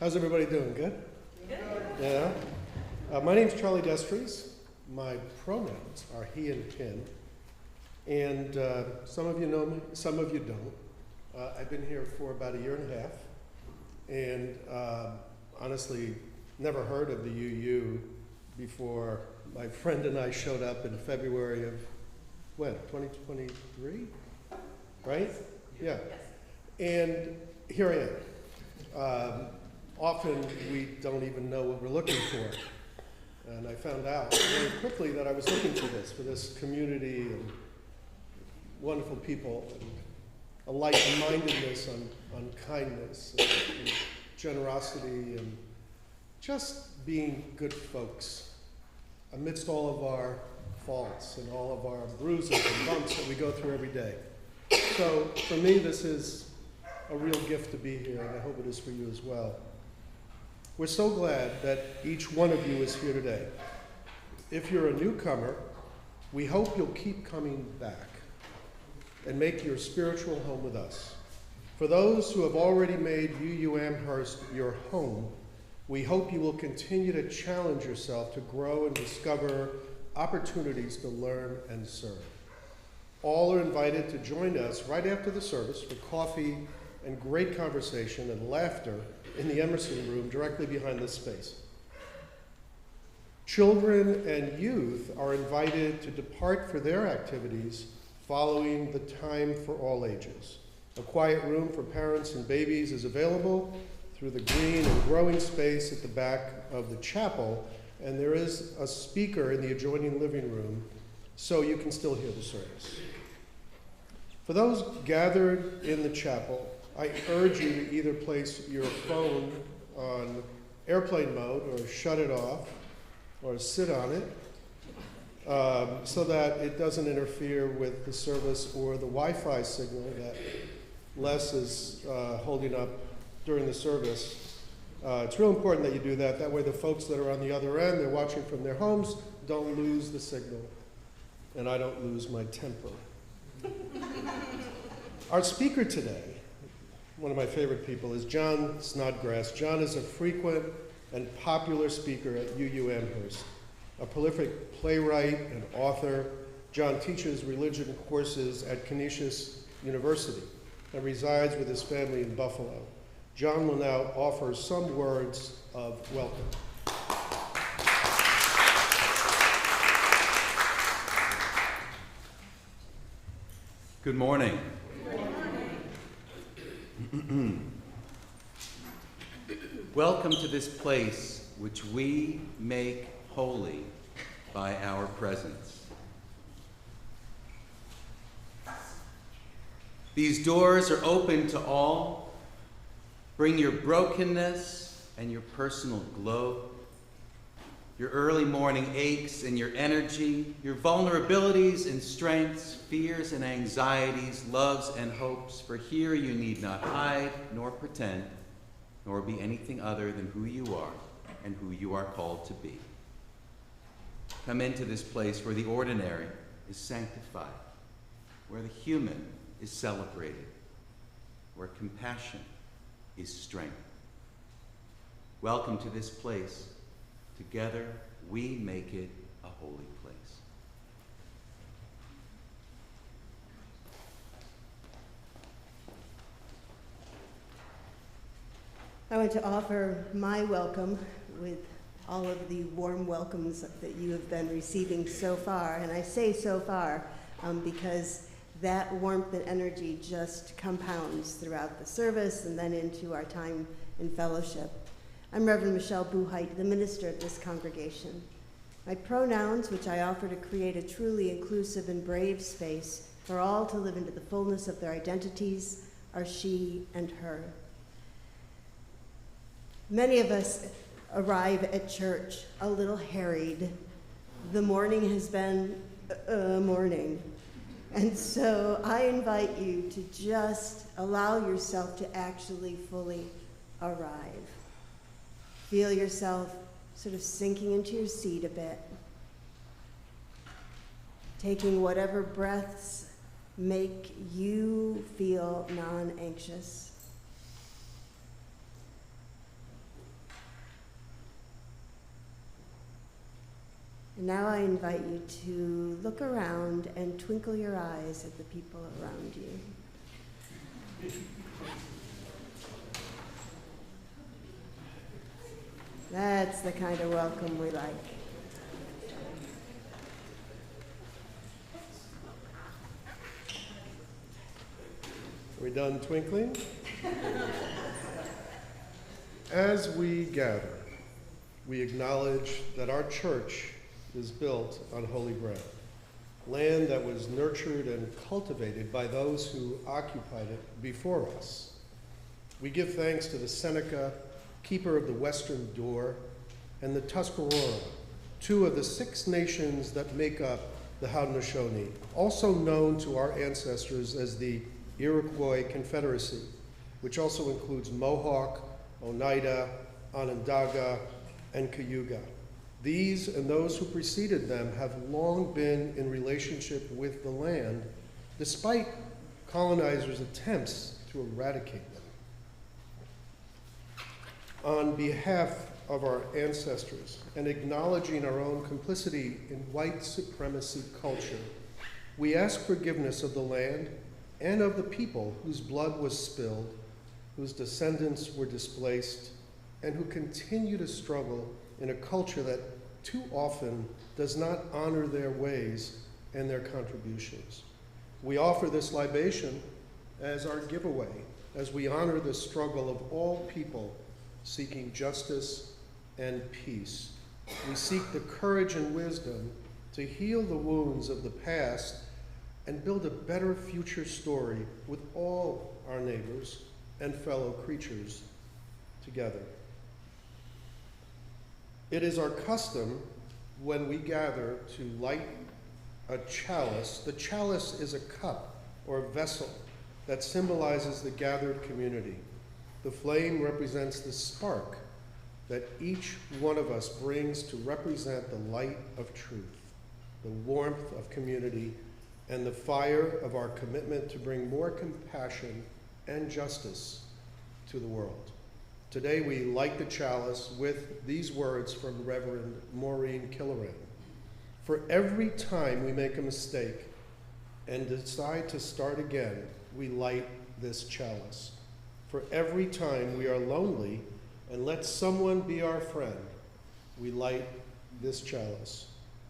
How's everybody doing? Good? Good. Yeah. My name's Charlie Destries. My pronouns are he and him. And some of you know me, some of you don't. I've been here for about a year and a half. And honestly, never heard of the UU before my friend and I showed up in February of, when, 2023? Right? Yeah. And here I am. Often we don't even know what we're looking for. And I found out very quickly that I was looking for this community and wonderful people and a like-mindedness on kindness and generosity and just being good folks amidst all of our faults and all of our bruises and bumps that we go through every day. So for me, this is a real gift to be here, and I hope it is for you as well. We're so glad that each one of you is here today. If you're a newcomer, we hope you'll keep coming back and make your spiritual home with us. For those who have already made UU Amherst your home, we hope you will continue to challenge yourself to grow and discover opportunities to learn and serve. All are invited to join us right after the service for coffee and great conversation and laughter in the Emerson room directly behind this space. Children and youth are invited to depart for their activities following the time for all ages. A quiet room for parents and babies is available through the green and growing space at the back of the chapel, and there is a speaker in the adjoining living room so you can still hear the service. For those gathered in the chapel, I urge you to either place your phone on airplane mode or shut it off or sit on it so that it doesn't interfere with the service or the Wi-Fi signal that Les is holding up during the service. It's real important that you do that. That way the folks that are on the other end, they're watching from their homes, don't lose the signal, and I don't lose my temper. Our speaker today, one of my favorite people, is John Snodgrass. John is a frequent and popular speaker at UU Amherst, a prolific playwright and author. John teaches religion courses at Canisius University and resides with his family in Buffalo. John will now offer some words of welcome. Good morning. Welcome to this place which we make holy by our presence. These doors are open to all. Bring your brokenness and your personal glow, your early morning aches and your energy, your vulnerabilities and strengths, fears and anxieties, loves and hopes, for here you need not hide nor pretend, nor be anything other than who you are and who you are called to be. Come into this place where the ordinary is sanctified, where the human is celebrated, where compassion is strength. Welcome to this place. Together, we make it a holy place. I want to offer my welcome with all of the warm welcomes that you have been receiving so far. And I say so far because that warmth and energy just compounds throughout the service and then into our time in fellowship. I'm Reverend Michelle Buhite, the minister of this congregation. My pronouns, which I offer to create a truly inclusive and brave space for all to live into the fullness of their identities, are she and her. Many of us arrive at church a little harried. The morning has been a morning. And so I invite you to just allow yourself to actually fully arrive. Feel yourself sort of sinking into your seat a bit. Taking whatever breaths make you feel non-anxious. And now I invite you to look around and twinkle your eyes at the people around you. That's the kind of welcome we like. Are we done twinkling? As we gather, we acknowledge that our church is built on holy ground, land that was nurtured and cultivated by those who occupied it before us. We give thanks to the Seneca, keeper of the western door, and the Tuscarora, two of the 6 nations that make up the Haudenosaunee, also known to our ancestors as the Iroquois Confederacy, which also includes Mohawk, Oneida, Onondaga, and Cayuga. These and those who preceded them have long been in relationship with the land, despite colonizers' attempts to eradicate them. On behalf of our ancestors and acknowledging our own complicity in white supremacy culture, we ask forgiveness of the land and of the people whose blood was spilled, whose descendants were displaced, and who continue to struggle in a culture that too often does not honor their ways and their contributions. We offer this libation as our giveaway, as we honor the struggle of all people seeking justice and peace. We seek the courage and wisdom to heal the wounds of the past and build a better future story with all our neighbors and fellow creatures together. It is our custom when we gather to light a chalice. The chalice is a cup or a vessel that symbolizes the gathered community. The flame represents the spark that each one of us brings to represent the light of truth, the warmth of community, and the fire of our commitment to bring more compassion and justice to the world. Today we light the chalice with these words from Reverend Maureen Killoran. For every time we make a mistake and decide to start again, we light this chalice. For every time we are lonely and let someone be our friend, we light this chalice.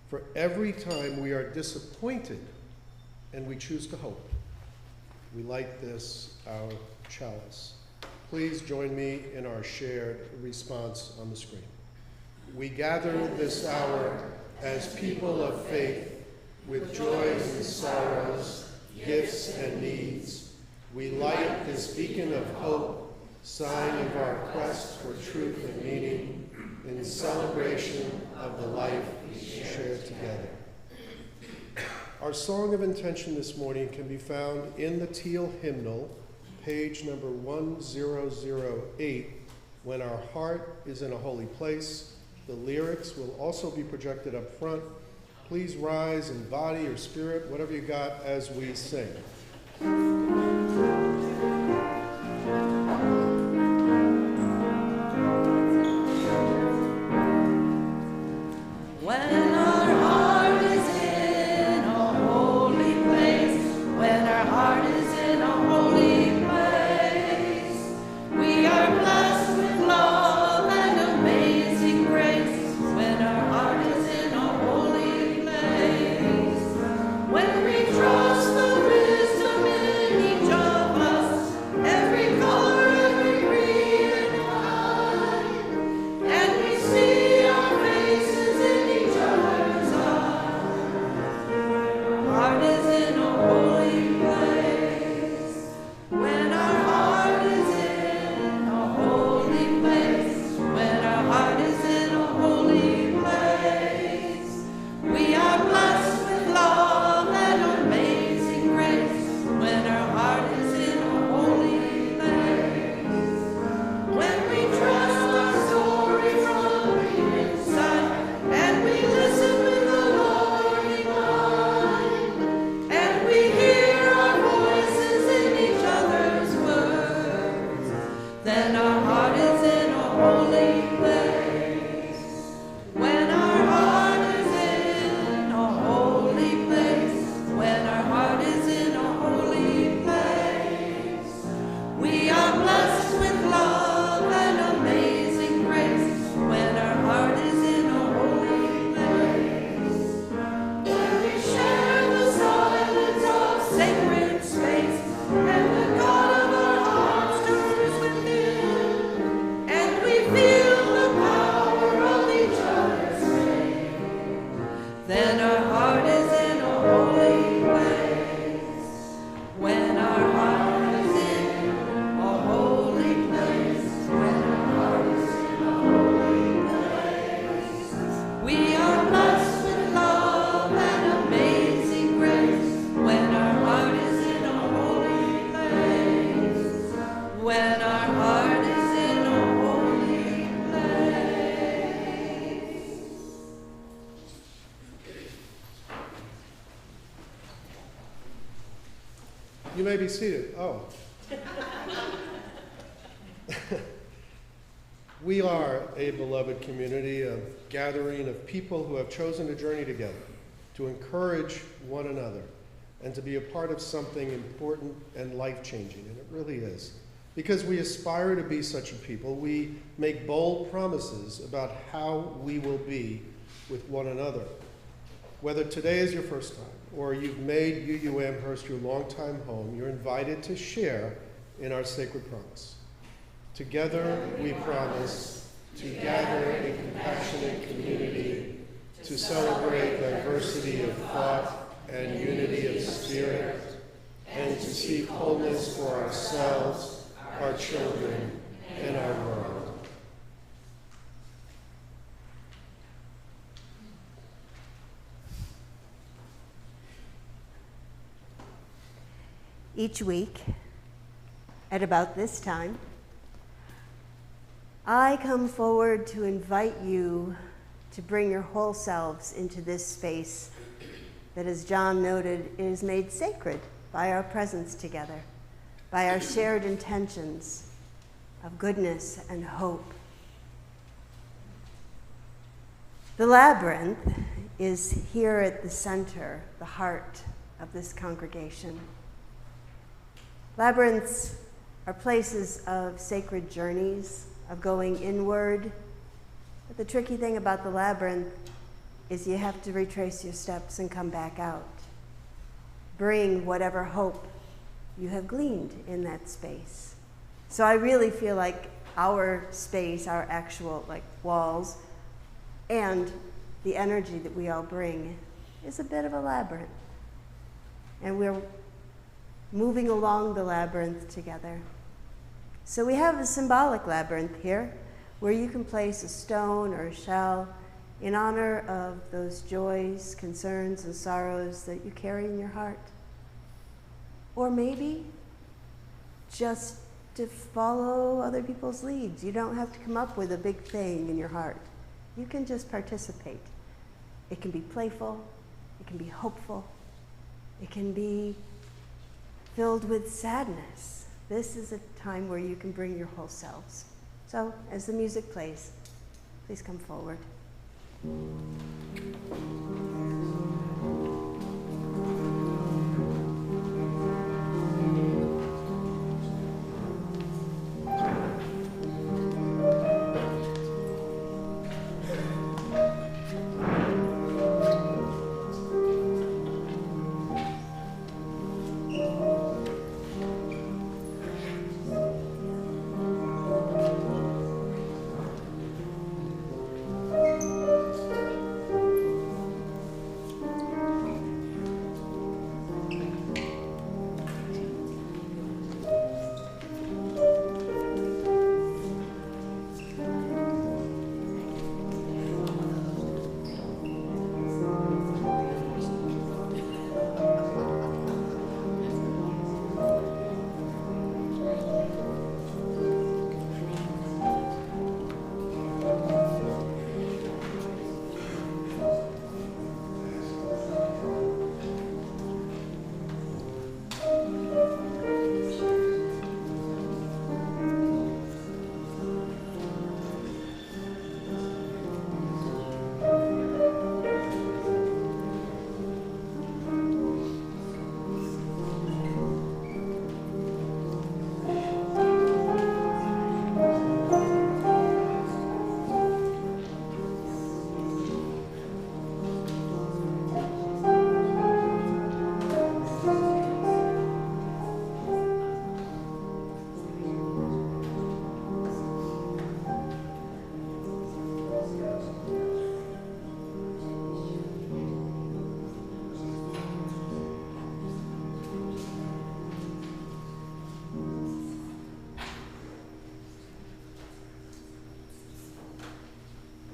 For every time we are disappointed and we choose to hope, we light this, our chalice. Please join me in our shared response on the screen. We gather this hour as people of faith, with joys and sorrows, gifts and needs. We light this beacon of hope, sign of our quest for truth and meaning, in celebration of the life we share together. Our song of intention this morning can be found in the Teal hymnal, page number 1008, When Our Heart is in a Holy Place. The lyrics will also be projected up front. Please rise in body or spirit, whatever you got, as we sing. When we trust the wisdom in each You may be seated. Oh. We are a beloved community, a gathering of people who have chosen to journey together, to encourage one another, and to be a part of something important and life-changing, and it really is. Because we aspire to be such a people, we make bold promises about how we will be with one another. Whether today is your first time, or you've made UU Amherst your longtime home, you're invited to share in our sacred promise. Together we promise to gather in compassionate community, to celebrate diversity of thought and unity of spirit, and to seek wholeness for ourselves, our children, and our world. Each week, at about this time, I come forward to invite you to bring your whole selves into this space that, as John noted, is made sacred by our presence together, by our shared intentions of goodness and hope. The labyrinth is here at the center, the heart of this congregation. Labyrinths are places of sacred journeys, of going inward. But the tricky thing about the labyrinth is you have to retrace your steps and come back out. Bring whatever hope you have gleaned in that space. So I really feel like our space, our actual walls, and the energy that we all bring is a bit of a labyrinth. And we're moving along the labyrinth together. So we have a symbolic labyrinth here where you can place a stone or a shell in honor of those joys, concerns, and sorrows that you carry in your heart. Or maybe just to follow other people's leads. You don't have to come up with a big thing in your heart. You can just participate. It can be playful, it can be hopeful, it can be filled with sadness. This is a time where you can bring your whole selves. So, as the music plays, please come forward.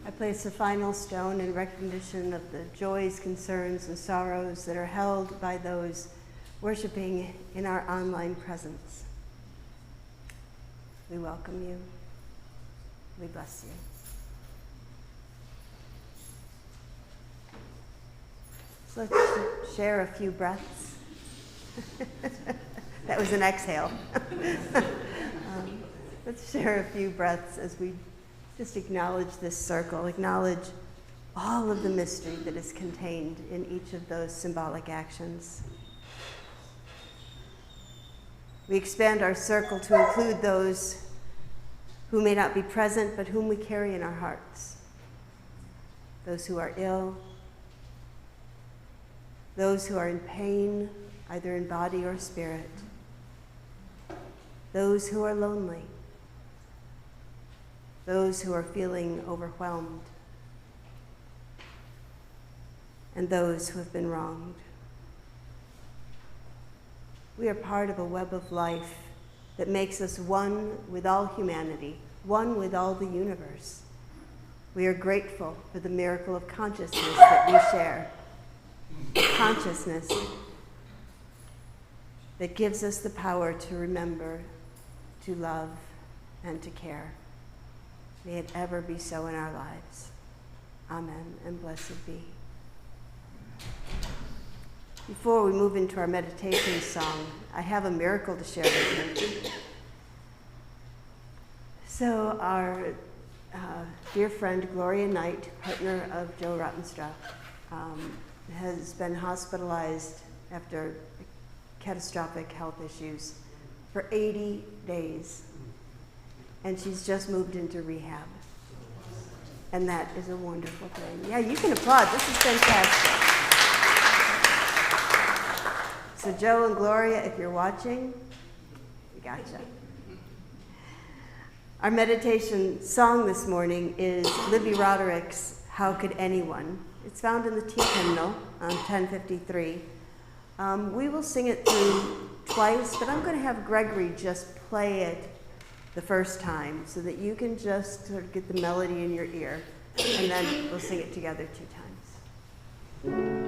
I place the final stone in recognition of the joys, concerns, and sorrows that are held by those worshiping in our online presence. We welcome you. We bless you. So let's share a few breaths. That was an exhale. Let's share a few breaths as we just acknowledge this circle, acknowledge all of the mystery that is contained in each of those symbolic actions. We expand our circle to include those who may not be present, but whom we carry in our hearts. Those who are ill, those who are in pain, either in body or spirit, those who are lonely, those who are feeling overwhelmed, and those who have been wronged. We are part of a web of life that makes us one with all humanity, one with all the universe. We are grateful for the miracle of consciousness that we share. Consciousness that gives us the power to remember, to love, and to care. May it ever be so in our lives. Amen, and blessed be. Before we move into our meditation song, I have a miracle to share with you. So our dear friend Gloria Knight, partner of Joe Rottenstra, has been hospitalized after catastrophic health issues for 80 days. And she's just moved into rehab. And that is a wonderful thing. Yeah, you can applaud. This is fantastic. So Joe and Gloria, if you're watching, we gotcha. Our meditation song this morning is Libby Roderick's How Could Anyone? It's found in the Tea Hymnal on 1053. We will sing it through twice, but I'm going to have Gregory just play it the first time so that you can just sort of get the melody in your ear, and then we'll sing it together 2 times.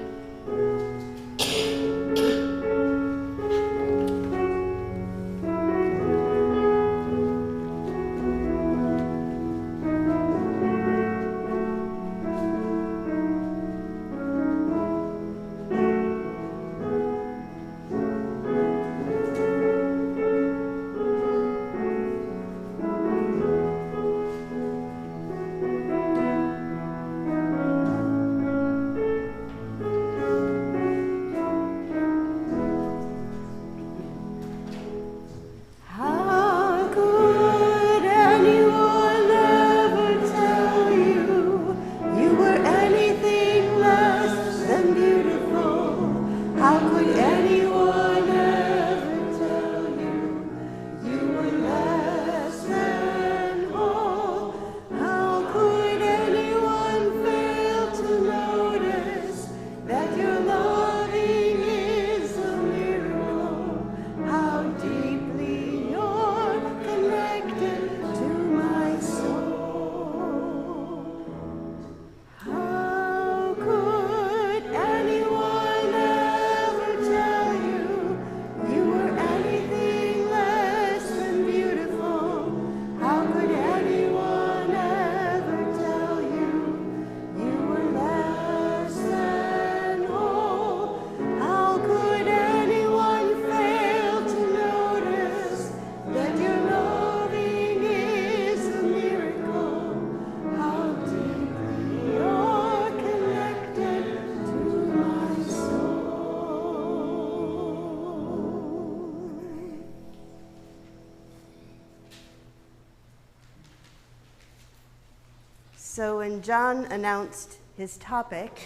So when John announced his topic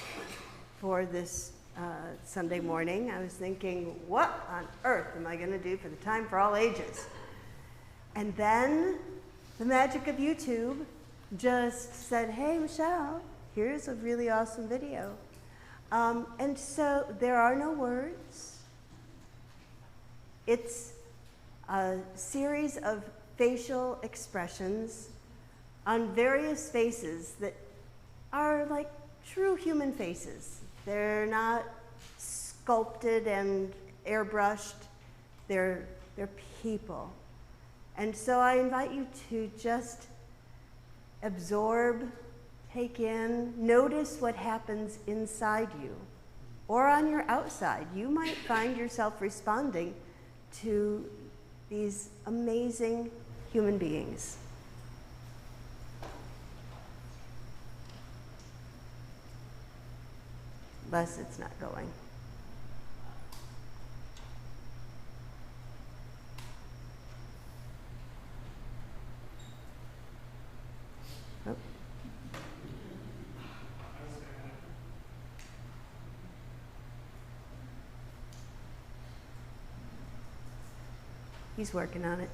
for this Sunday morning, I was thinking, what on earth am I going to do for the Time for All Ages? And then the magic of YouTube just said, hey, Michelle, here's a really awesome video. And so there are no words. It's a series of facial expressions on various faces that are like true human faces. They're not sculpted and airbrushed. They're people. And so I invite you to just absorb, take in, notice what happens inside you or on your outside. You might find yourself responding to these amazing human beings. Les, it's not going. Oh. He's working on it.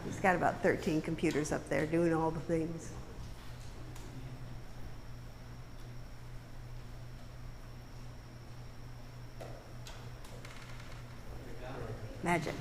He's got about 13 computers up there doing all the things. Magic.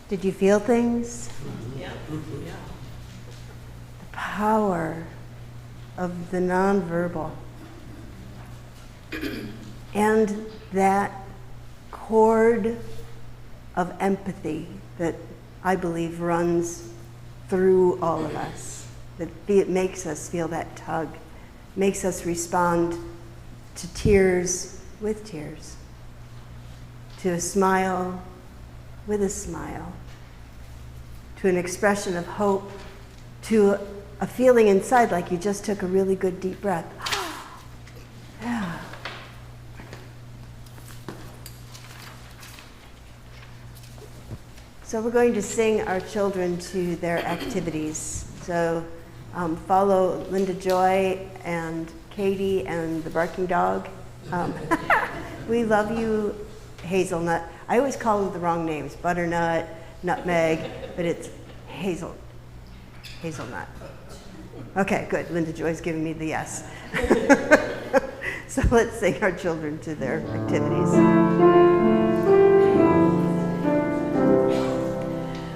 Did you feel things? Yeah. The power of the nonverbal. And that cord of empathy that I believe runs through all of us, that it makes us feel that tug, makes us respond to tears with tears, to a smile with a smile, to an expression of hope, to a feeling inside like you just took a really good deep breath. Yeah. So we're going to sing our children to their activities. So follow Linda Joy and Katie and the barking dog. We love you, Hazelnut. I always call them the wrong names, butternut, nutmeg, but it's hazelnut. Okay, good. Linda Joy's giving me the yes. So let's take our children to their activities.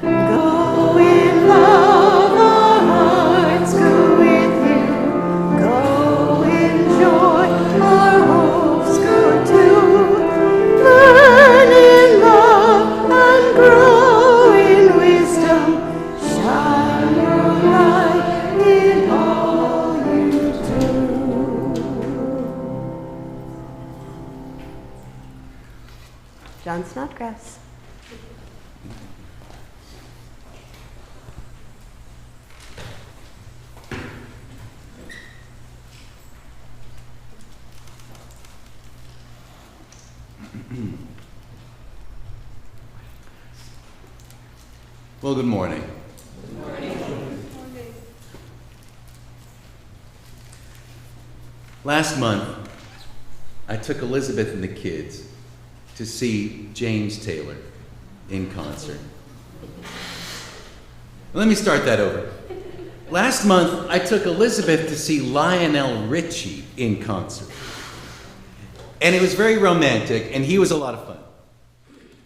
Go in love, our hearts go with you. Go in joy, our hopes go too. Learn in love and grow in wisdom. Shine your light in all you do. John Snodgrass. Well, good morning. Good morning. Last month, I took Elizabeth and the kids to see James Taylor in concert. Let me start that over. Last month, I took Elizabeth to see Lionel Richie in concert. And it was very romantic, and he was a lot of fun.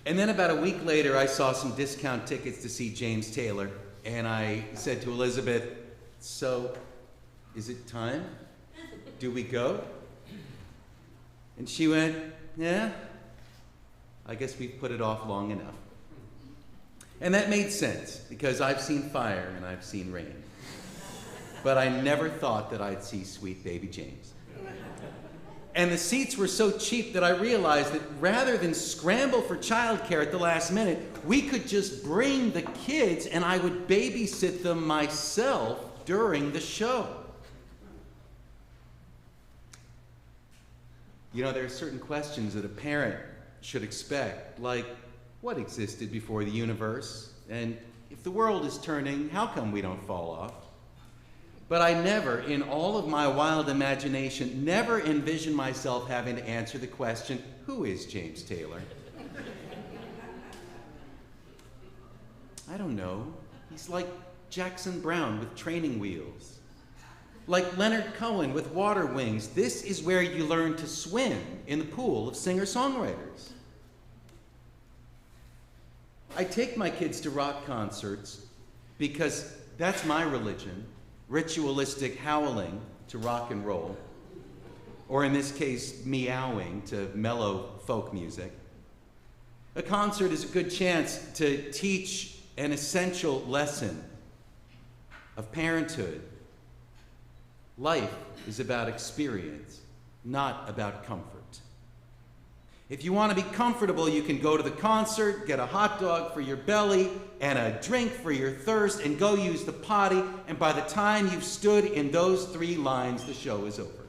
And then about a week later, I saw some discount tickets to see James Taylor, and I said to Elizabeth, so, is it time? Do we go? And she went, yeah, I guess we've put it off long enough. And that made sense, because I've seen fire and I've seen rain. But I never thought that I'd see sweet baby James. And the seats were so cheap that I realized that rather than scramble for childcare at the last minute, we could just bring the kids and I would babysit them myself during the show. You know, there are certain questions that a parent should expect, like, what existed before the universe? And if the world is turning, how come we don't fall off? But I never, in all of my wild imagination, never envisioned myself having to answer the question, who is James Taylor? I don't know. He's like Jackson Browne with training wheels. Like Leonard Cohen with water wings. This is where you learn to swim in the pool of singer-songwriters. I take my kids to rock concerts because that's my religion. Ritualistic howling to rock and roll, or in this case, meowing to mellow folk music. A concert is a good chance to teach an essential lesson of parenthood. Life is about experience, not about comfort. If you want to be comfortable, you can go to the concert, get a hot dog for your belly, and a drink for your thirst, and go use the potty, and by the time you've stood in those 3 lines, the show is over.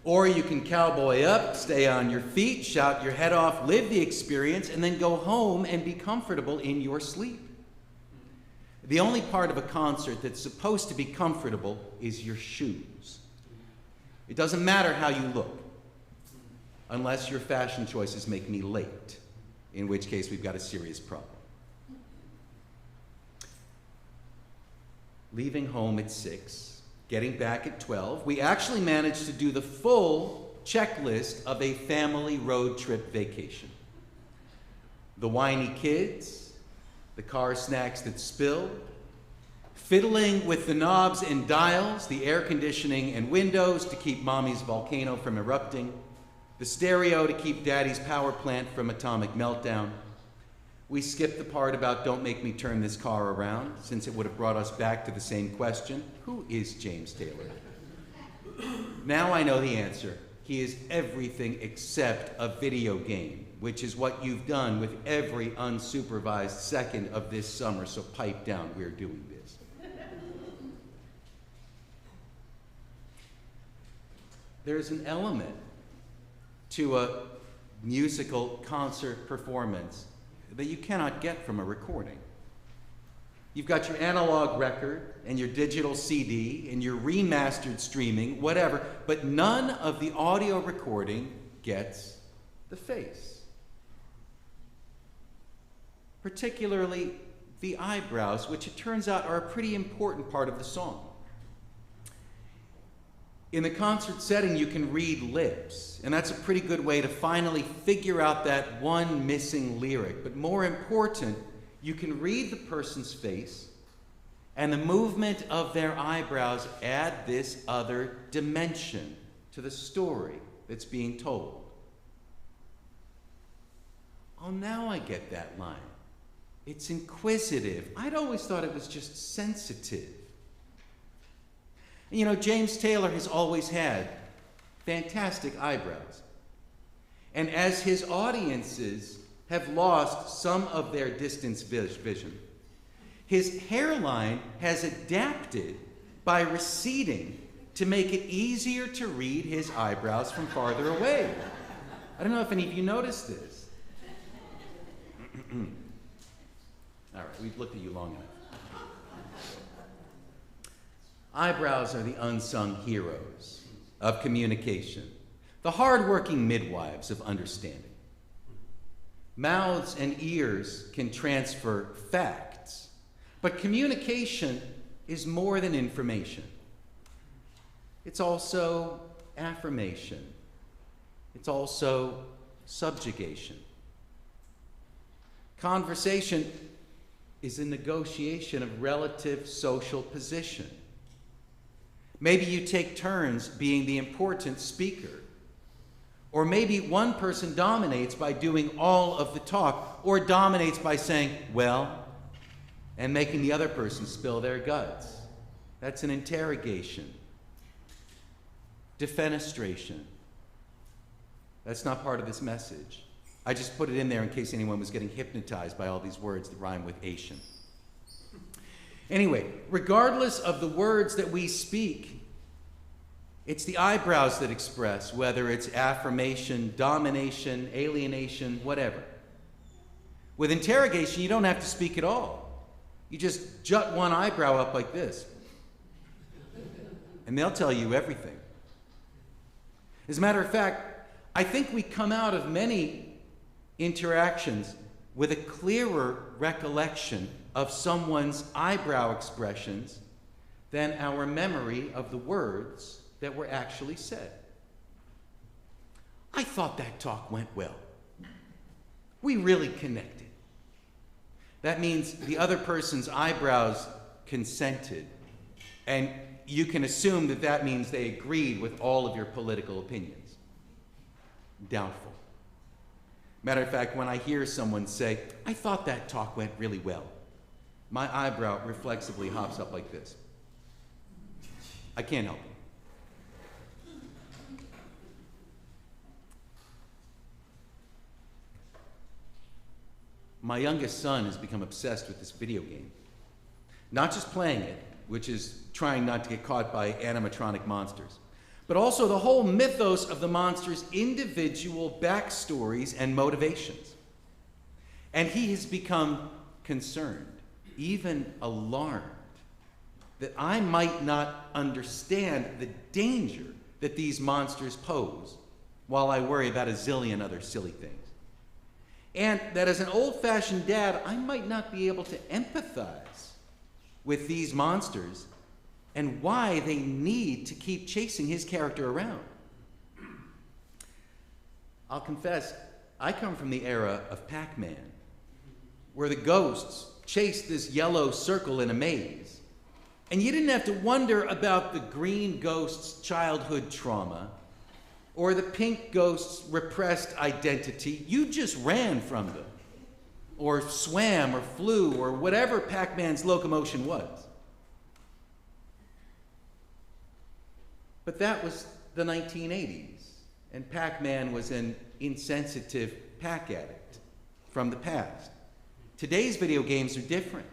Or you can cowboy up, stay on your feet, shout your head off, live the experience, and then go home and be comfortable in your sleep. The only part of a concert that's supposed to be comfortable is your shoes. It doesn't matter how you look, unless your fashion choices make me late, in which case we've got a serious problem. Leaving home at 6, getting back at 12, we actually managed to do the full checklist of a family road trip vacation. The whiny kids, the car snacks that spill, fiddling with the knobs and dials, the air conditioning and windows to keep mommy's volcano from erupting, the stereo to keep daddy's power plant from atomic meltdown. We skipped the part about don't make me turn this car around, since it would have brought us back to the same question, who is James Taylor? Now I know the answer. He is everything except a video game, which is what you've done with every unsupervised second of this summer, so pipe down, we're doing this. There's an element to a musical concert performance that you cannot get from a recording. You've got your analog record and your digital CD and your remastered streaming, whatever, but none of the audio recording gets the face. Particularly the eyebrows, which it turns out are a pretty important part of the song. In the concert setting, you can read lips, and that's a pretty good way to finally figure out that one missing lyric. But more important, you can read the person's face, and the movement of their eyebrows add this other dimension to the story that's being told. Oh, now I get that line. It's inquisitive. I'd always thought it was just sensitive. You know, James Taylor has always had fantastic eyebrows. And as his audiences have lost some of their distance vision, his hairline has adapted by receding to make it easier to read his eyebrows from farther away. I don't know if any of you noticed this. All right, we've looked at you long enough. Eyebrows are the unsung heroes of communication, the hardworking midwives of understanding. Mouths and ears can transfer facts, but communication is more than information. It's also affirmation. It's also subjugation. Conversation is a negotiation of relative social position. Maybe you take turns being the important speaker. Or maybe one person dominates by doing all of the talk, or dominates by saying, well, and making the other person spill their guts. That's an interrogation. Defenestration. That's not part of this message. I just put it in there in case anyone was getting hypnotized by all these words that rhyme with Asian. Anyway, regardless of the words that we speak, it's the eyebrows that express whether it's affirmation, domination, alienation, whatever. With interrogation, you don't have to speak at all. You just jut one eyebrow up like this, and they'll tell you everything. As a matter of fact, I think we come out of many interactions with a clearer recollection of someone's eyebrow expressions than our memory of the words that were actually said. I thought that talk went well. We really connected. That means the other person's eyebrows consented, and you can assume that that means they agreed with all of your political opinions. Doubtful. Matter of fact, when I hear someone say, I thought that talk went really well, my eyebrow reflexively hops up like this. I can't help it. My youngest son has become obsessed with this video game. Not just playing it, which is trying not to get caught by animatronic monsters, but also the whole mythos of the monster's individual backstories and motivations. And he has become concerned, even alarmed, that I might not understand the danger that these monsters pose while I worry about a zillion other silly things. And that as an old-fashioned dad, I might not be able to empathize with these monsters and why they need to keep chasing his character around. I'll confess, I come from the era of Pac-Man, where the ghosts chased this yellow circle in a maze, and you didn't have to wonder about the green ghost's childhood trauma or the pink ghost's repressed identity. You just ran from them, or swam or flew, or whatever Pac-Man's locomotion was. But that was the 1980s, and Pac-Man was an insensitive pack addict from the past. Today's video games are different.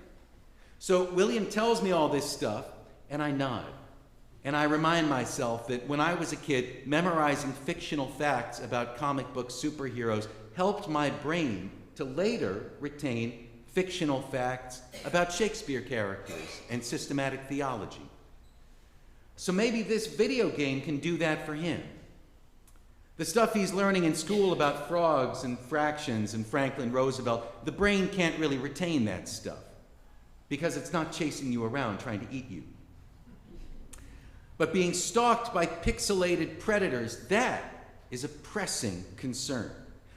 So William tells me all this stuff, and I nod. And I remind myself that when I was a kid, memorizing fictional facts about comic book superheroes helped my brain to later retain fictional facts about Shakespeare characters and systematic theology. So maybe this video game can do that for him. The stuff he's learning in school about frogs and fractions and Franklin Roosevelt, the brain can't really retain that stuff because it's not chasing you around trying to eat you. But being stalked by pixelated predators, that is a pressing concern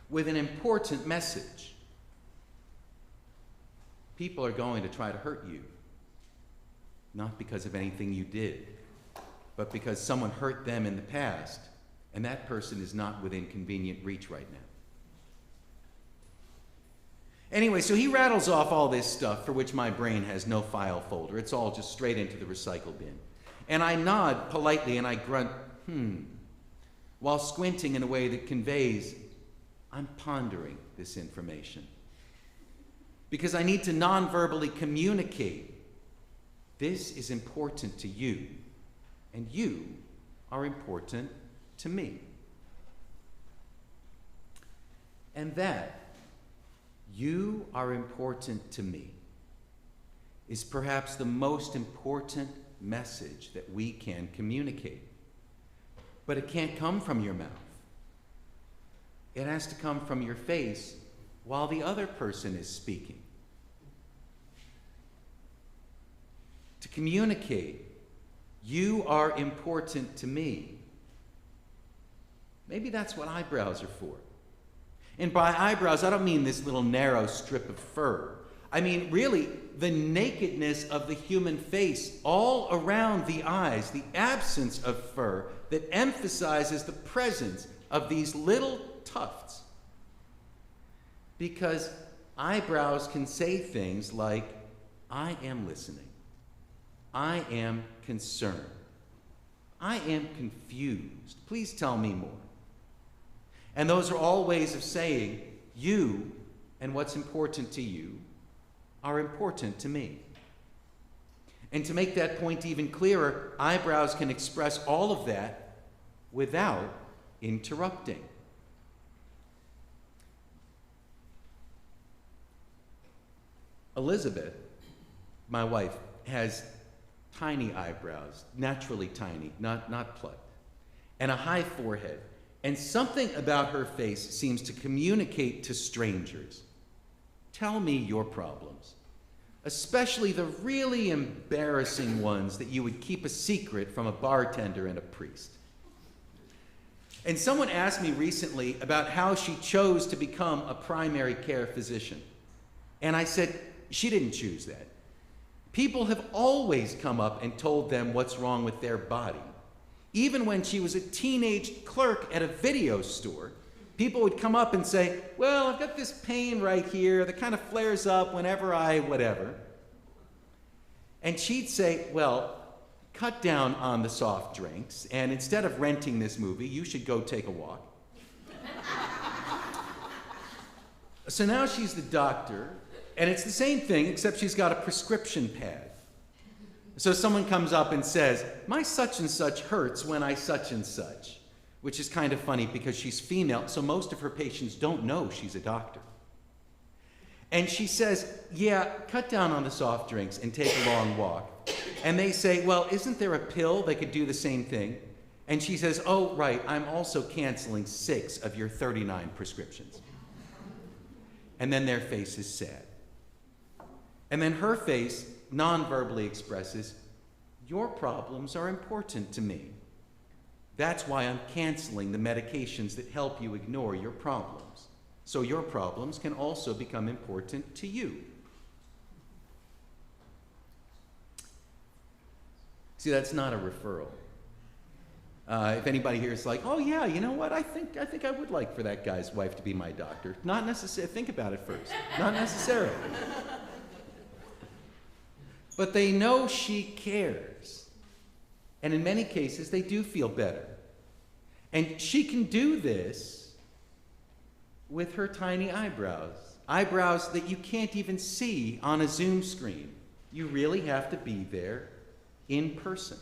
with an important message. People are going to try to hurt you, not because of anything you did, but because someone hurt them in the past, and that person is not within convenient reach right now. Anyway, so he rattles off all this stuff for which my brain has no file folder. It's all just straight into the recycle bin. And I nod politely and I grunt, while squinting in a way that conveys, I'm pondering this information. Because I need to non-verbally communicate, this is important to you, and you are important to me. And that, you are important to me, is perhaps the most important message that we can communicate. But it can't come from your mouth. It has to come from your face while the other person is speaking. To communicate, you are important to me. Maybe that's what eyebrows are for. And by eyebrows, I don't mean this little narrow strip of fur. I mean, really, the nakedness of the human face all around the eyes, the absence of fur that emphasizes the presence of these little tufts. Because eyebrows can say things like, I am listening. I am concerned. I am confused. Please tell me more. And those are all ways of saying, you and what's important to you are important to me. And to make that point even clearer, eyebrows can express all of that without interrupting. Elizabeth, my wife, has tiny eyebrows, naturally tiny, not plucked, and a high forehead. And something about her face seems to communicate to strangers. Tell me your problems, especially the really embarrassing ones that you would keep a secret from a bartender and a priest. And someone asked me recently about how she chose to become a primary care physician. And I said, she didn't choose that. People have always come up and told them what's wrong with their body. Even when she was a teenage clerk at a video store, people would come up and say, well, I've got this pain right here that kind of flares up whenever I whatever. And she'd say, well, cut down on the soft drinks, and instead of renting this movie, you should go take a walk. So now she's the doctor, and it's the same thing, except she's got a prescription pad. So someone comes up and says, my such and such hurts when I such and such, which is kind of funny because she's female, so most of her patients don't know she's a doctor. And she says, yeah, cut down on the soft drinks and take a long walk. And they say, well, isn't there a pill that could do the same thing? And she says, oh, right, I'm also canceling 6 of your 39 prescriptions. And then their face is sad. And then her face non-verbally expresses, your problems are important to me. That's why I'm canceling the medications that help you ignore your problems. So your problems can also become important to you. See, that's not a referral. If anybody here is like, oh yeah, you know what, I think I would like for that guy's wife to be my doctor. Not necessarily, think about it first. Not necessarily. But they know she cares. And in many cases, they do feel better. And she can do this with her tiny eyebrows. Eyebrows that you can't even see on a Zoom screen. You really have to be there in person.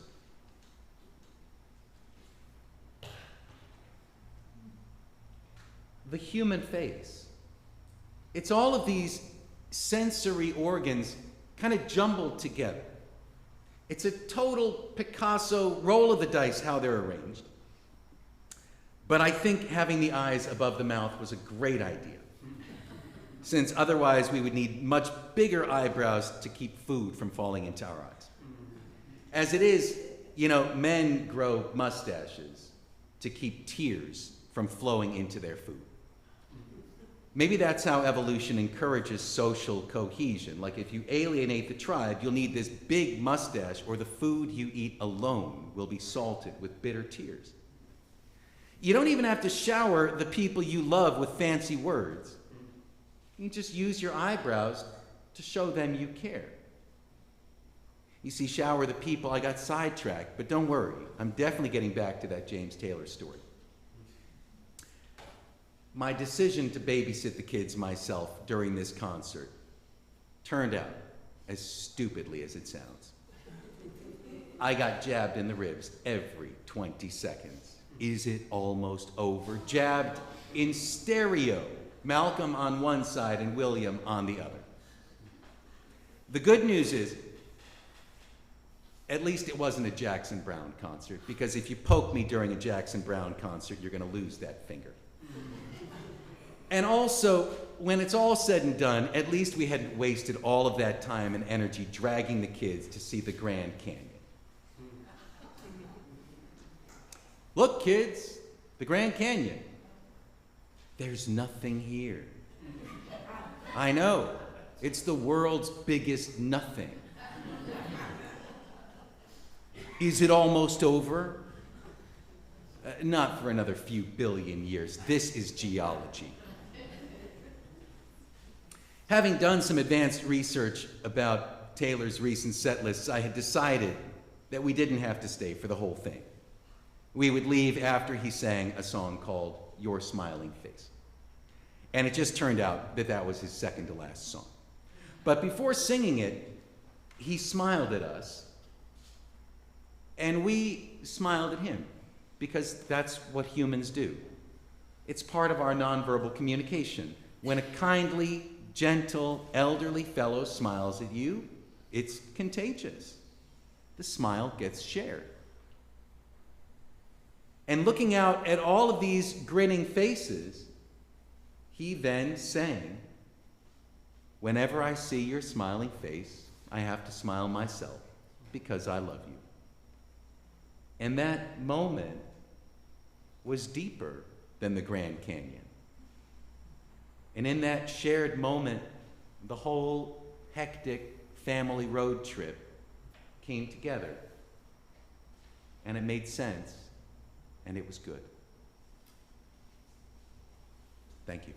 The human face. It's all of these sensory organs kind of jumbled together. It's a total Picasso roll of the dice how they're arranged. But I think having the eyes above the mouth was a great idea, since otherwise we would need much bigger eyebrows to keep food from falling into our eyes. As it is, men grow mustaches to keep tears from flowing into their food. Maybe that's how evolution encourages social cohesion. Like if you alienate the tribe, you'll need this big mustache, or the food you eat alone will be salted with bitter tears. You don't even have to shower the people you love with fancy words. You just use your eyebrows to show them you care. You see, shower the people, I got sidetracked, but don't worry. I'm definitely getting back to that James Taylor story. My decision to babysit the kids myself during this concert turned out as stupidly as it sounds. I got jabbed in the ribs every 20 seconds. Is it almost over? Jabbed in stereo. Malcolm on one side and William on the other. The good news is, at least it wasn't a Jackson Browne concert, because if you poke me during a Jackson Browne concert, you're going to lose that finger. And also, when it's all said and done, at least we hadn't wasted all of that time and energy dragging the kids to see the Grand Canyon. Look, kids, the Grand Canyon. There's nothing here. I know, it's the world's biggest nothing. Is it almost over? Not for another few billion years. This is geology. Having done some advanced research about Taylor's recent set lists, I had decided that we didn't have to stay for the whole thing. We would leave after he sang a song called Your Smiling Face. And it just turned out that that was his second to last song. But before singing it, he smiled at us, and we smiled at him, because that's what humans do. It's part of our nonverbal communication. When a kindly, gentle, elderly fellow smiles at you, it's contagious. The smile gets shared. And looking out at all of these grinning faces, he then sang, "Whenever I see your smiling face, I have to smile myself because I love you." And that moment was deeper than the Grand Canyon. And in that shared moment, the whole hectic family road trip came together. And it made sense, and it was good. Thank you.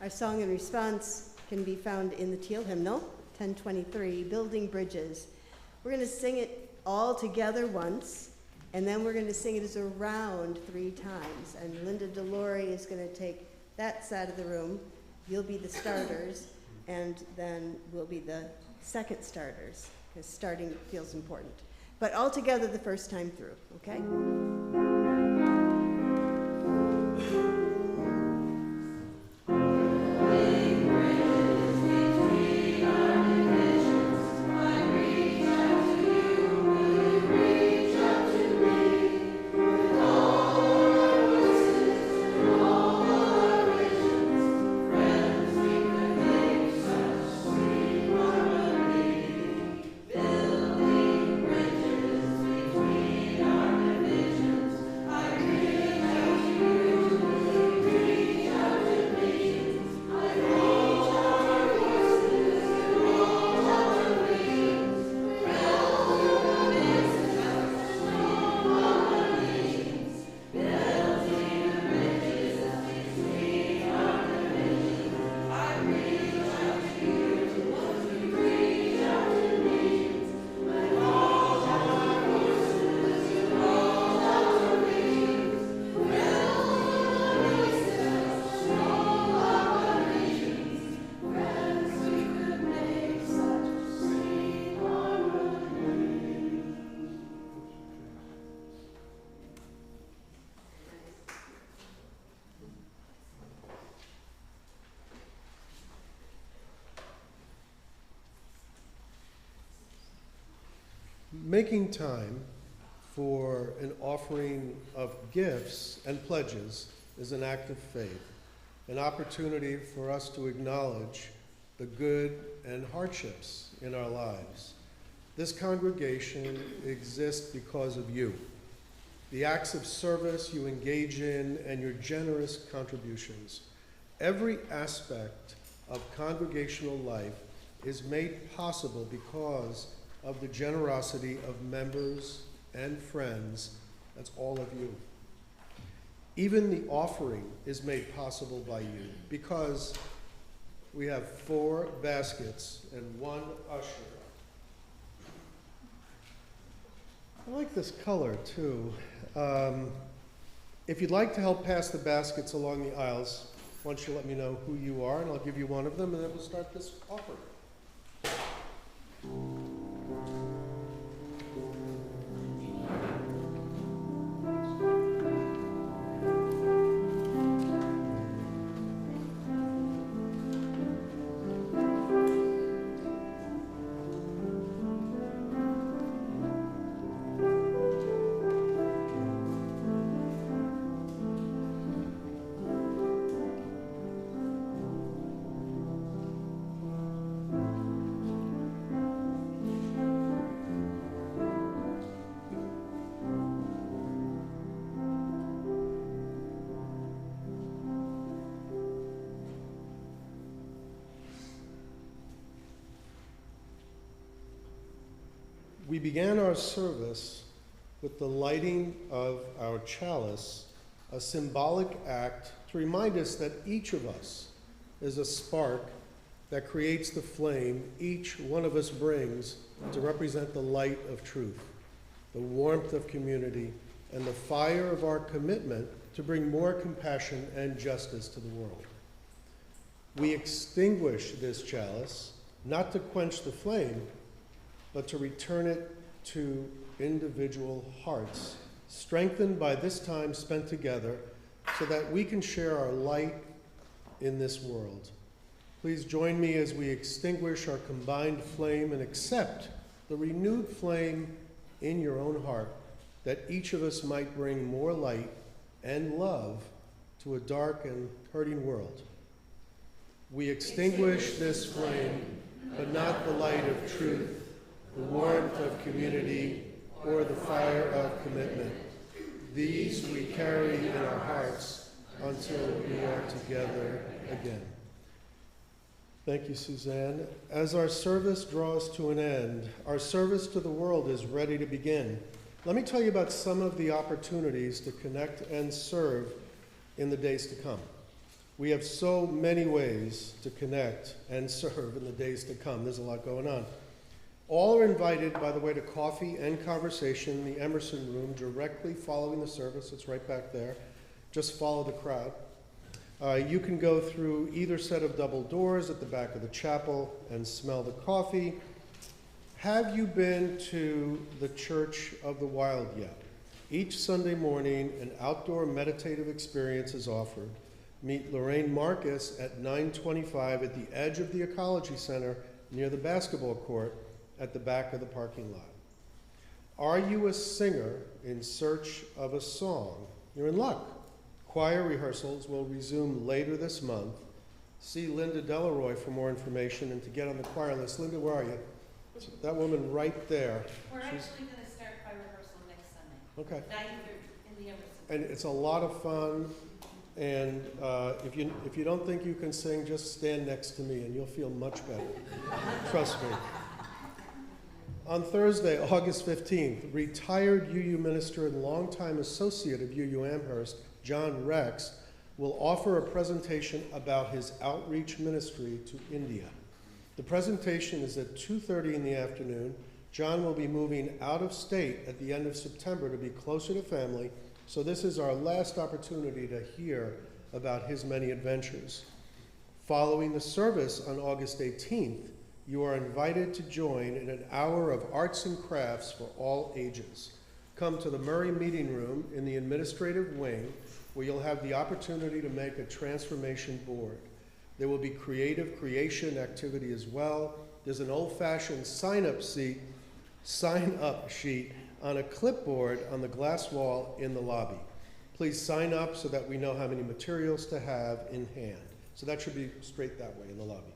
Our song in response can be found in the Teal Hymnal, 1023, Building Bridges. We're going to sing it all together once, and then we're going to sing it as a round 3 times. And Linda DeLore is going to take that side of the room. You'll be the starters, and then we'll be the second starters, because starting feels important. But all together the first time through, okay? making time for an offering of gifts and pledges is an act of faith, an opportunity for us to acknowledge the good and hardships in our lives. This congregation exists because of you, the acts of service you engage in, and your generous contributions. Every aspect of congregational life is made possible because of the generosity of members and friends. That's all of you. Even the offering is made possible by you because we have 4 baskets and 1 usher. I like this color too. If you'd like to help pass the baskets along the aisles, why don't you let me know who you are, and I'll give you one of them, and then we'll start this offering. We began our service with the lighting of our chalice, a symbolic act to remind us that each of us is a spark that creates the flame each one of us brings to represent the light of truth, the warmth of community, and the fire of our commitment to bring more compassion and justice to the world. We extinguish this chalice not to quench the flame, but to return it to individual hearts, strengthened by this time spent together so that we can share our light in this world. Please join me as we extinguish our combined flame and accept the renewed flame in your own heart, that each of us might bring more light and love to a dark and hurting world. We extinguish this flame, but not the light of truth, the warmth of community, or the fire of commitment. These we carry in our hearts until we are together again. Thank you, Suzanne. As our service draws to an end, our service to the world is ready to begin. Let me tell you about some of the opportunities to connect and serve in the days to come. We have so many ways to connect and serve in the days to come. There's a lot going on. All are invited, by the way, to coffee and conversation in the Emerson room directly following the service. It's right back there. Just follow the crowd. You can go through either set of double doors at the back of the chapel and smell the coffee. Have you been to the Church of the Wild yet? Each Sunday morning, an outdoor meditative experience is offered. Meet Lorraine Marcus at 9:25 at the edge of the Ecology Center near the basketball court at the back of the parking lot. Are you a singer in search of a song? You're in luck. Choir rehearsals will resume later this month. See Linda Delaroy for more information and to get on the choir list. Linda, where are you? That woman right there. We're actually going to start choir rehearsal next Sunday. Okay. 9:30 in the Amherst. And it's a lot of fun. And if you don't think you can sing, just stand next to me and you'll feel much better. Trust me. On Thursday, August 15th, retired UU minister and longtime associate of UU Amherst, John Rex, will offer a presentation about his outreach ministry to India. The presentation is at 2:30 in the afternoon. John will be moving out of state at the end of September to be closer to family, so this is our last opportunity to hear about his many adventures. Following the service on August 18th, you are invited to join in an hour of arts and crafts for all ages. Come to the Murray Meeting Room in the administrative wing, where you'll have the opportunity to make a transformation board. There will be creative creation activity as well. There's an old-fashioned sign-up seat sign up sheet on a clipboard on the glass wall in the lobby. Please sign up so that we know how many materials to have in hand. So that should be straight that way in the lobby.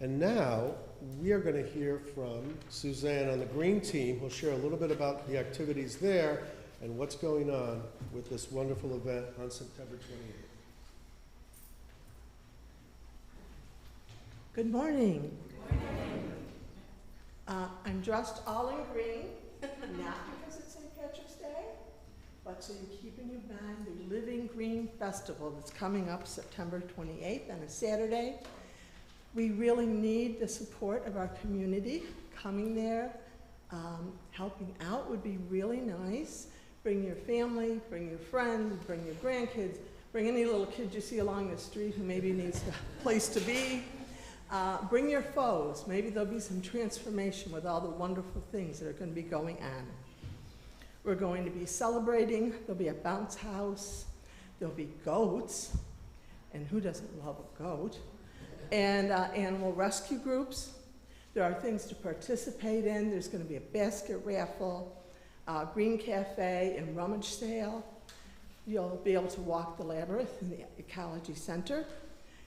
And now we are going to hear from Suzanne on the green team, who'll share a little bit about the activities there and what's going on with this wonderful event on September 28th. Good morning. I'm dressed all in green, not because it's St. Patrick's Day, but so you keep in your mind the Living Green Festival that's coming up September 28th on a Saturday. We really need the support of our community coming there. Helping out would be really nice. Bring your family, bring your friends, bring your grandkids, bring any little kid you see along the street who maybe needs a place to be. Bring your foes. Maybe there'll be some transformation with all the wonderful things that are going to be going on. We're going to be celebrating. There'll be a bounce house. There'll be goats. And who doesn't love a goat? And animal rescue groups. There are things to participate in. There's going to be a basket raffle, green cafe, and rummage sale. You'll be able to walk the labyrinth in the Ecology Center.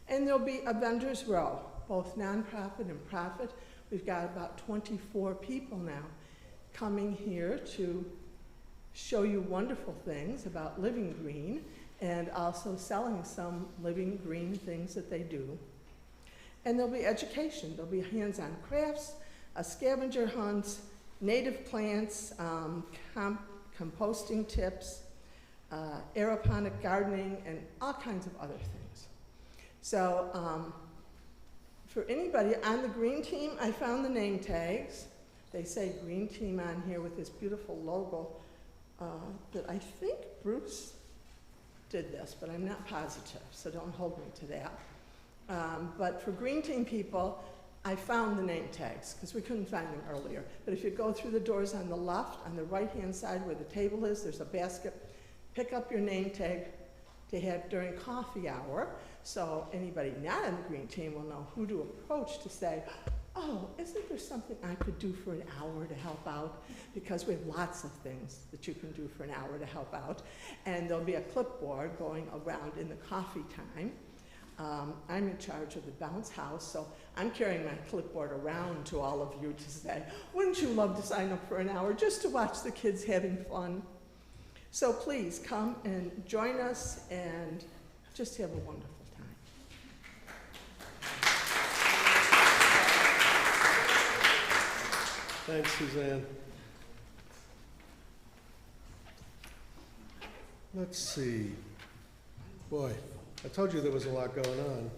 And there'll be a vendor's row, both nonprofit and profit. We've got about 24 people now coming here to show you wonderful things about living green and also selling some living green things that they do. And there'll be education. There'll be hands-on crafts, a scavenger hunt, native plants, composting tips, aeroponic gardening, and all kinds of other things. So for anybody on the green team, I found the name tags. They say green team on here with this beautiful logo that I think Bruce did this, but I'm not positive, so don't hold me to that. But for green team people, I found the name tags because we couldn't find them earlier. But if you go through the doors on the left, on the right-hand side where the table is, there's a basket. Pick up your name tag to have during coffee hour, so anybody not on the green team will know who to approach to say, oh, isn't there something I could do for an hour to help out? Because we have lots of things that you can do for an hour to help out. And there'll be a clipboard going around in the coffee time. I'm in charge of the bounce house, so I'm carrying my clipboard around to all of you to say, wouldn't you love to sign up for an hour just to watch the kids having fun? So please come and join us and just have a wonderful time. Thanks, Suzanne. Let's see. Boy, I told you there was a lot going on.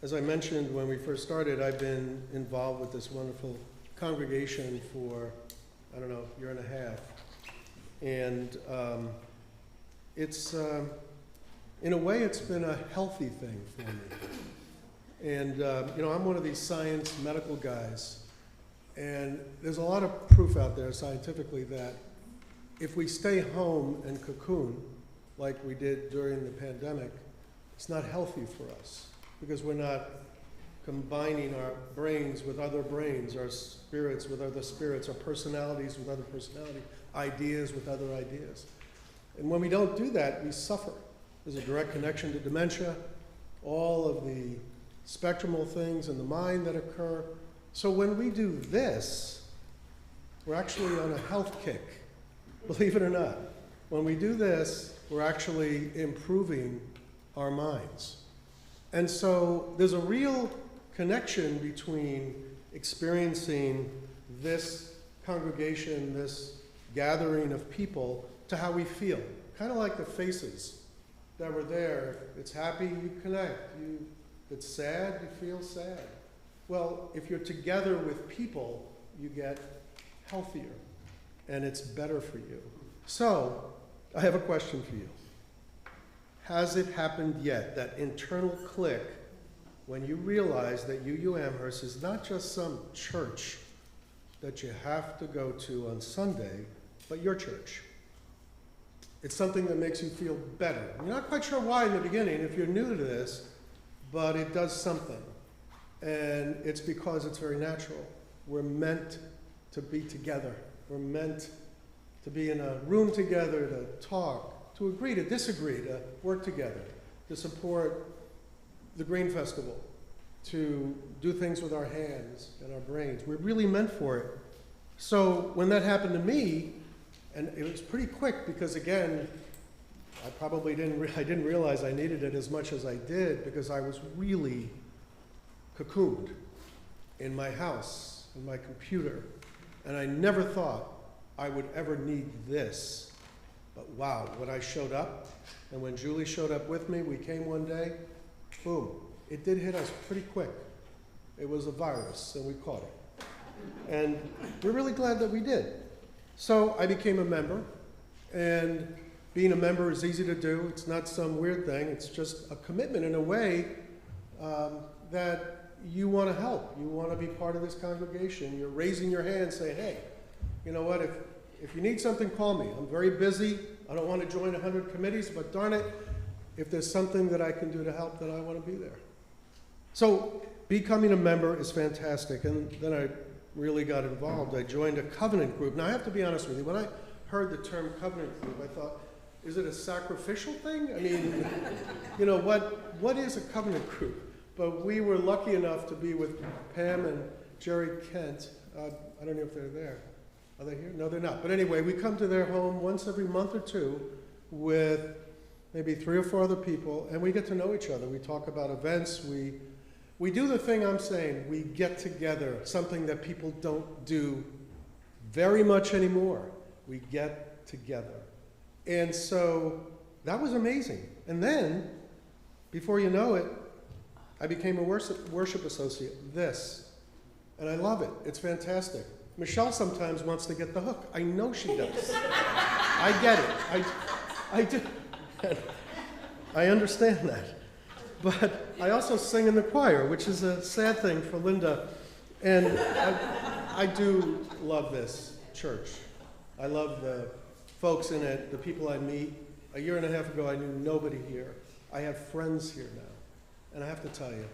As I mentioned when we first started, I've been involved with this wonderful congregation for, I don't know, a year and a half. And it's, in a way, it's been a healthy thing for me. And, I'm one of these science medical guys. And there's a lot of proof out there scientifically that if we stay home and cocoon, like we did during the pandemic, it's not healthy for us because we're not combining our brains with other brains, our spirits with other spirits, our personalities with other personalities, ideas with other ideas. And when we don't do that, we suffer. There's a direct connection to dementia, all of the spectrumal things in the mind that occur. So when we do this, we're actually on a health kick. Believe it or not, when we do this, we're actually improving our minds. And so there's a real connection between experiencing this congregation, this gathering of people, to how we feel. Kind of like the faces that were there. If it's happy, you connect. If it's sad, you feel sad. Well, if you're together with people, you get healthier. And it's better for you. So, I have a question for you. Has it happened yet, that internal click, when you realize that UU Amherst is not just some church that you have to go to on Sunday, but your church? It's something that makes you feel better. You're not quite sure why in the beginning if you're new to this, but it does something. And it's because it's very natural. We're meant to be together. We're meant to be in a room together, to talk, to agree, to disagree, to work together, to support the Green Festival, to do things with our hands and our brains. We're really meant for it. So when that happened to me, and it was pretty quick because, again, I probably didn't realize I needed it as much as I did because I was really cocooned in my house, in my computer, and I never thought I would ever need this. But wow, when I showed up, and when Julie showed up with me, we came one day, boom, it did hit us pretty quick. It was a virus, and we caught it. And we're really glad that we did. So I became a member, and being a member is easy to do. It's not some weird thing. It's just a commitment in a way that you want to help. You want to be part of this congregation. You're raising your hand saying, hey, you know what, if you need something, call me. I'm very busy. I don't want to join 100 committees, but darn it, if there's something that I can do to help, then I want to be there. So becoming a member is fantastic. And then I really got involved. I joined a covenant group. Now, I have to be honest with you. When I heard the term covenant group, I thought, is it a sacrificial thing? I mean, you know, what is a covenant group? But we were lucky enough to be with Pam and Jerry Kent. I don't know if they're there. Are they here? No, they're not. But anyway, we come to their home once every month or two with maybe 3 or 4 other people, and we get to know each other. We talk about events. We do the thing I'm saying. We get together, something that people don't do very much anymore. We get together. And so that was amazing. And then, before you know it, I became a worship associate, and I love it. It's fantastic. Michelle sometimes wants to get the hook. I know she does. I get it. I do. I understand that. But I also sing in the choir, which is a sad thing for Linda. And I do love this church. I love the folks in it, the people I meet. A year and a half ago, I knew nobody here. I have friends here now. And I have to tell you,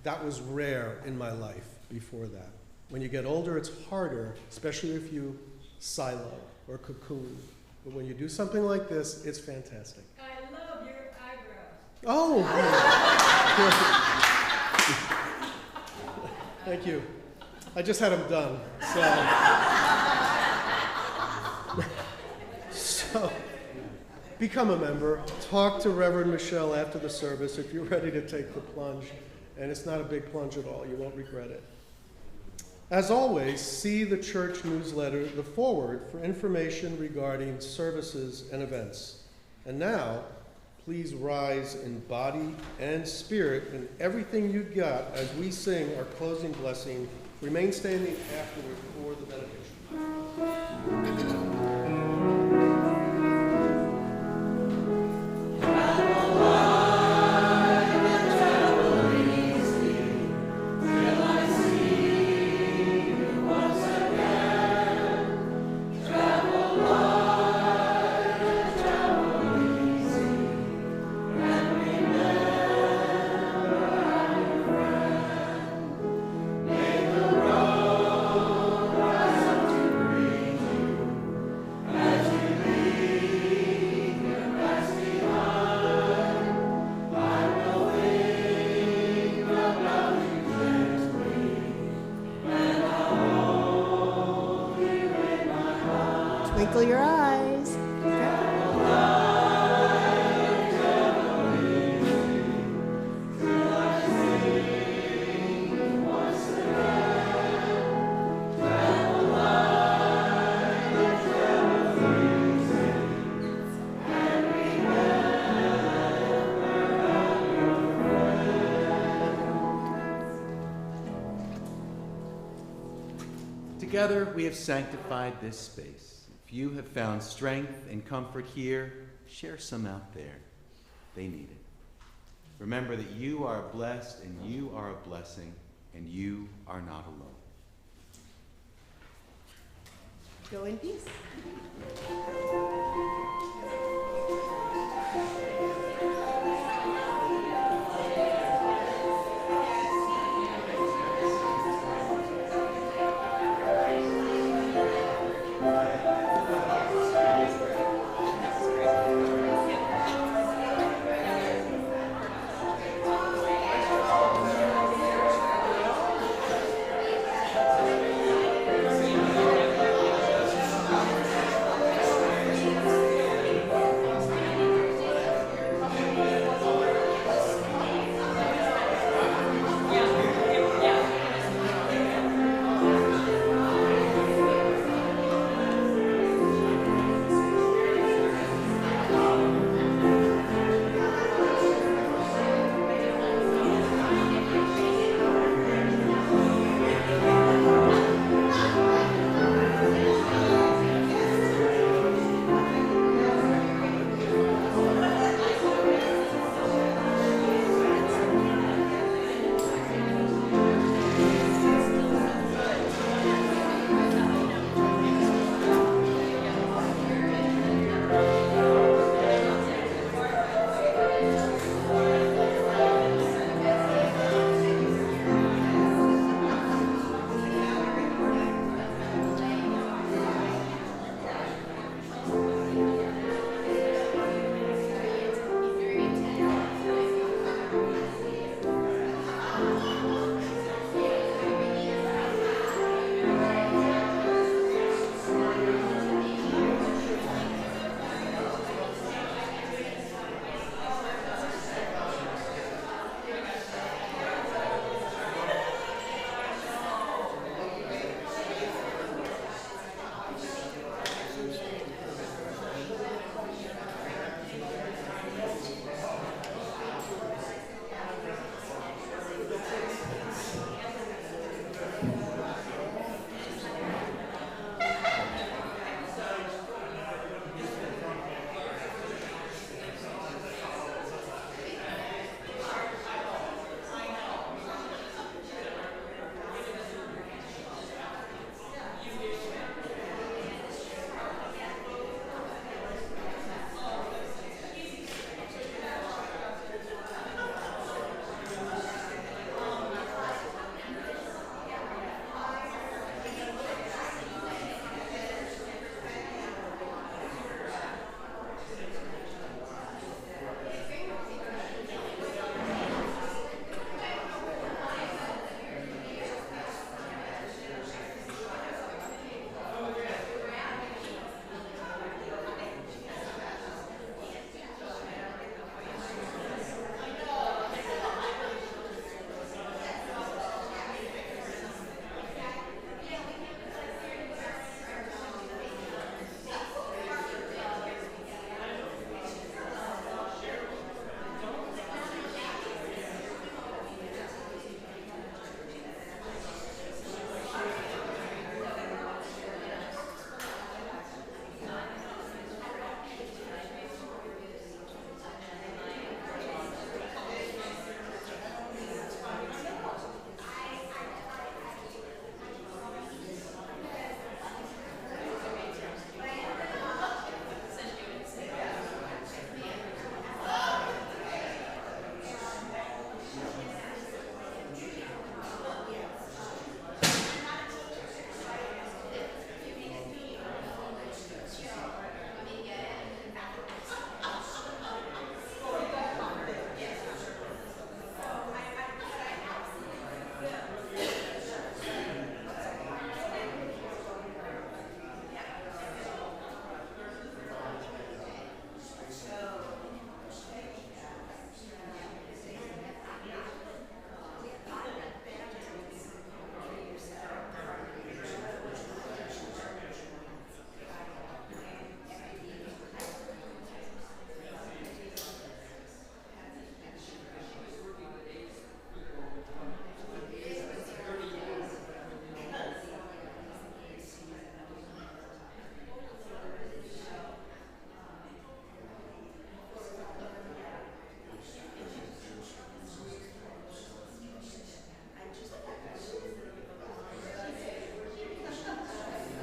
that was rare in my life before that. When you get older, it's harder, especially if you silo or cocoon. But when you do something like this, it's fantastic. I love your eyebrows. Oh! Thank you. I just had them done. So become a member. Talk to Reverend Michelle after the service if you're ready to take the plunge. And it's not a big plunge at all. You won't regret it. As always, see the church newsletter, The Forward, for information regarding services and events. And now, please rise in body and spirit in everything you got as we sing our closing blessing. Remain standing afterward for the benediction. Twinkle your eyes. Together we have sanctified this space. If you have found strength and comfort here, share some out there. They need it. Remember that you are blessed and you are a blessing and you are not alone. Go in peace.